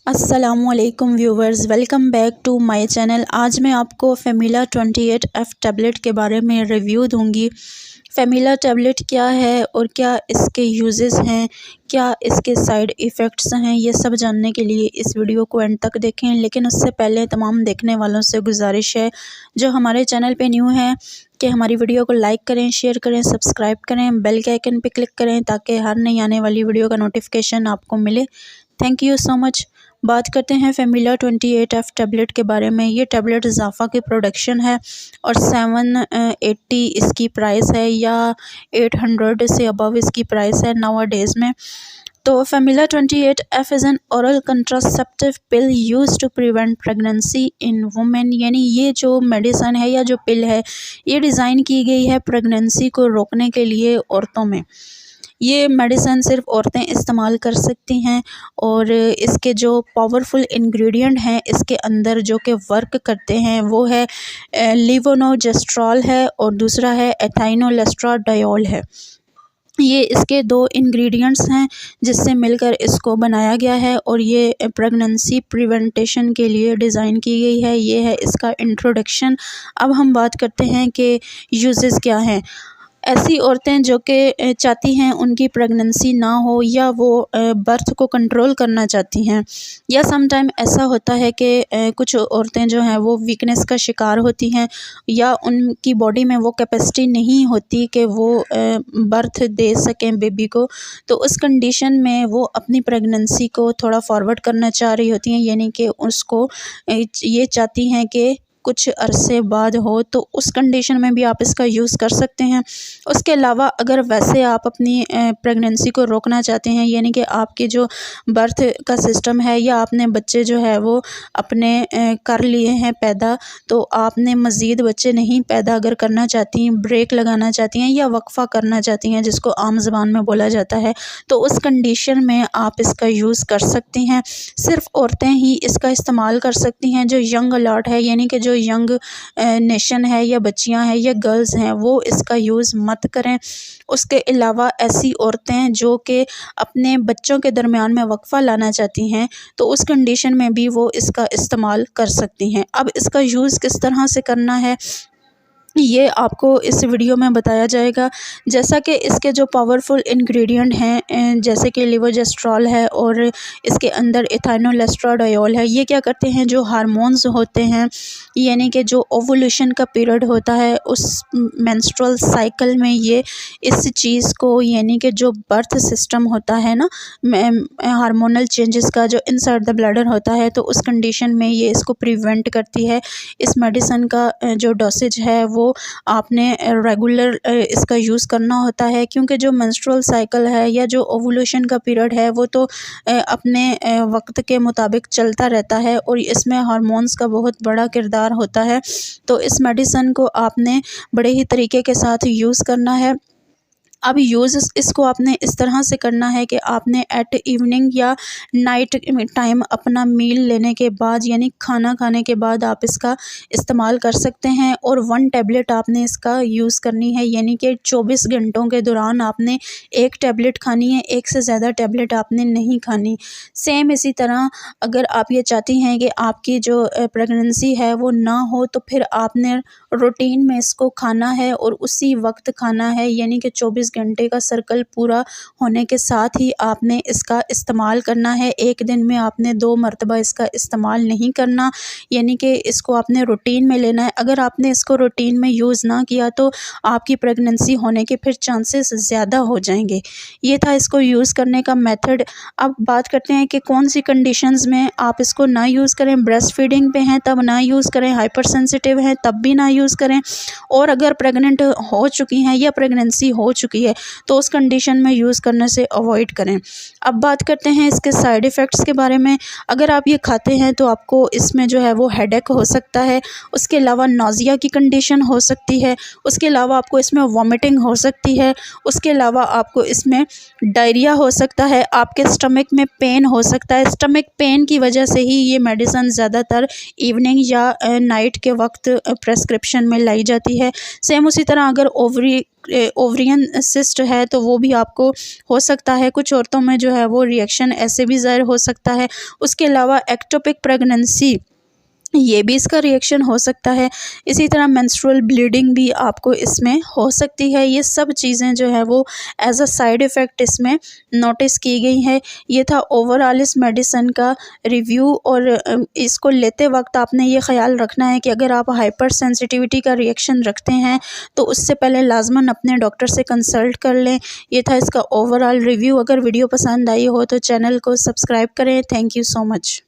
अस्सलामुअलैकुम viewers, welcome back to my channel. आज मैं आपको फेमिला 28F टैबलेट के बारे में रिव्यू दूंगी। फेमिला टैबलेट क्या है और क्या इसके यूजेस हैं, क्या इसके साइड इफ़ेक्ट्स हैं, ये सब जानने के लिए इस वीडियो को एंड तक देखें। लेकिन उससे पहले तमाम देखने वालों से गुजारिश है जो हमारे चैनल पे न्यू हैं कि हमारी वीडियो को लाइक करें, शेयर करें, सब्सक्राइब करें, बेल के आइकन पे क्लिक करें ताकि हर नई आने वाली वीडियो का नोटिफिकेशन आपको मिले। Thank you so much. बात करते हैं फेमिला 28F टैबलेट के बारे में। ये टैबलेट ज़ाफ़ा की प्रोडक्शन है और 780 इसकी प्राइस है या 800 से अबव इसकी प्राइस है नाउअडेज़ में। तो Femila 28F is an oral contraceptive pill use to prevent pregnancy in women. यानी ये जो मेडिसन है या जो पिल है ये डिज़ाइन की गई है प्रेगनेंसी को रोकने के लिए औरतों में। ये मेडिसिन सिर्फ औरतें इस्तेमाल कर सकती हैं और इसके जो पावरफुल इंग्रेडिएंट हैं इसके अंदर जो कि वर्क करते हैं वो है लेवोनोर्जेस्ट्रॉल है और दूसरा है एथाइनोलेस्ट्राडियोल है। ये इसके दो इंग्रेडिएंट्स हैं जिससे मिलकर इसको बनाया गया है और ये प्रेगनेंसी प्रिवेंटेशन के लिए डिज़ाइन की गई है। ये है इसका इंट्रोडक्शन। अब हम बात करते हैं कि यूजेस क्या हैं। ऐसी औरतें जो कि चाहती हैं उनकी प्रेगनेंसी ना हो या वो बर्थ को कंट्रोल करना चाहती हैं, या सम टाइम ऐसा होता है कि कुछ औरतें जो हैं वो वीकनेस का शिकार होती हैं या उनकी बॉडी में वो कैपेसिटी नहीं होती कि वो बर्थ दे सकें बेबी को। तो उस कंडीशन में वो अपनी प्रेगनेंसी को थोड़ा फॉरवर्ड करना चाह रही होती हैं, यानी कि उसको ये चाहती हैं कि कुछ अरसे बाद हो, तो उस कंडीशन में भी आप इसका यूज़ कर सकते हैं। उसके अलावा अगर वैसे आप अपनी प्रेगनेंसी को रोकना चाहते हैं, यानी कि आपके जो बर्थ का सिस्टम है या आपने बच्चे जो है वो अपने कर लिए हैं पैदा, तो आपने मज़ीद बच्चे नहीं पैदा अगर करना चाहती हैं, ब्रेक लगाना चाहती हैं या वक्फ़ा करना चाहती हैं जिसको आम ज़बान में बोला जाता है, तो उस कंडीशन में आप इसका यूज़ कर सकती हैं। सिर्फ़ औरतें ही इसका इस्तेमाल कर सकती हैं। जो यंग अलॉट है, यानी कि जो यंग नेशन है या बच्चियां हैं या गर्ल्स हैं, वो इसका यूज़ मत करें। उसके अलावा ऐसी औरतें जो कि अपने बच्चों के दरमियान में वक्फ़ा लाना चाहती हैं, तो उस कंडीशन में भी वो इसका इस्तेमाल कर सकती हैं। अब इसका यूज़ किस तरह से करना है ये आपको इस वीडियो में बताया जाएगा। जैसा कि इसके जो पावरफुल इंग्रेडिएंट हैं जैसे कि लेवोजेस्ट्रॉल है और इसके अंदर एथाइनोलेस्ट्राडियोल है। ये क्या करते हैं, जो हार्मोन्स होते हैं, यानी कि जो ओवुलेशन का पीरियड होता है उस मेंस्ट्रुअल साइकिल में ये इस चीज़ को, यानी कि जो बर्थ सिस्टम होता है ना, हार्मोनल चेंजेस का जो इनसाइड द ब्लैडर होता है, तो उस कंडीशन में ये इसको प्रिवेंट करती है। इस मेडिसिन का जो डोसेज है वो आपने रेगुलर इसका यूज़ करना होता है, क्योंकि जो मेंस्ट्रुअल साइकिल है या जो ओवुलेशन का पीरियड है वो तो अपने वक्त के मुताबिक चलता रहता है और इसमें हार्मोन्स का बहुत बड़ा किरदार होता है। तो इस मेडिसिन को आपने बड़े ही तरीके के साथ यूज़ करना है। अब यूज़ इसको आपने इस तरह से करना है कि आपने एट इवनिंग या नाइट टाइम अपना मील लेने के बाद, यानी खाना खाने के बाद आप इसका इस्तेमाल कर सकते हैं। और 1 टैबलेट आपने इसका यूज़ करनी है, यानी कि 24 घंटों के दौरान आपने 1 टैबलेट खानी है, 1 से ज़्यादा टैबलेट आपने नहीं खानी। सेम इसी तरह अगर आप ये चाहती हैं कि आपकी जो प्रेगनेंसी है वो ना हो, तो फिर आपने रूटीन में इसको खाना है और उसी वक्त खाना है, यानी कि 24 घंटे का सर्कल पूरा होने के साथ ही आपने इसका इस्तेमाल करना है। एक दिन में आपने 2 मरतबा इसका इस्तेमाल नहीं करना, यानी कि इसको आपने रूटीन में लेना है। अगर आपने इसको रूटीन में यूज़ ना किया तो आपकी प्रेगनेंसी होने के फिर चांसेस ज़्यादा हो जाएंगे। ये था इसको यूज़ करने का मेथड। अब बात करते हैं कि कौन सी कंडीशंस में आप इसको ना यूज़ करें। ब्रेस्ट फीडिंग पे हैं तब ना यूज़ करें, हाइपर सेंसिटिव हैं तब भी ना यूज़ करें, और अगर प्रेग्नेंट हो चुकी हैं या प्रेगनेंसी हो चुकी है तो उस कंडीशन में यूज़ करने से अवॉइड करें। अब बात करते हैं इसके साइड इफ़ेक्ट्स के बारे में। अगर आप ये खाते हैं तो आपको इसमें जो है वो हेडेक हो सकता है, उसके अलावा नौजिया की कंडीशन हो सकती है, उसके अलावा आपको इसमें वॉमिटिंग हो सकती है, उसके अलावा आपको इसमें डायरिया हो सकता है, आपके स्टमक में पेन हो सकता है। स्टमक पेन की वजह से ही ये मेडिसिन ज़्यादातर इवनिंग या नाइट के वक्त प्रेस्क्रिप्शन में लाई जाती है। सेम उसी तरह अगर ओवरी ओवरियन सिस्ट है तो वो भी आपको हो सकता है। कुछ औरतों में जो है वो रिएक्शन ऐसे भी ज़ाहिर हो सकता है। उसके अलावा एक्टोपिक प्रेगनेंसी, ये भी इसका रिएक्शन हो सकता है। इसी तरह मेंस्ट्रुअल ब्लीडिंग भी आपको इसमें हो सकती है। ये सब चीज़ें जो है वो एज अ साइड इफ़ेक्ट इसमें नोटिस की गई है। ये था ओवरऑल इस मेडिसिन का रिव्यू। और इसको लेते वक्त आपने ये ख्याल रखना है कि अगर आप हाइपर सेंसिटिविटी का रिएक्शन रखते हैं तो उससे पहले लाजमन अपने डॉक्टर से कंसल्ट कर लें। ये था इसका ओवरऑल रिव्यू। अगर वीडियो पसंद आई हो तो चैनल को सब्सक्राइब करें। Thank you so much.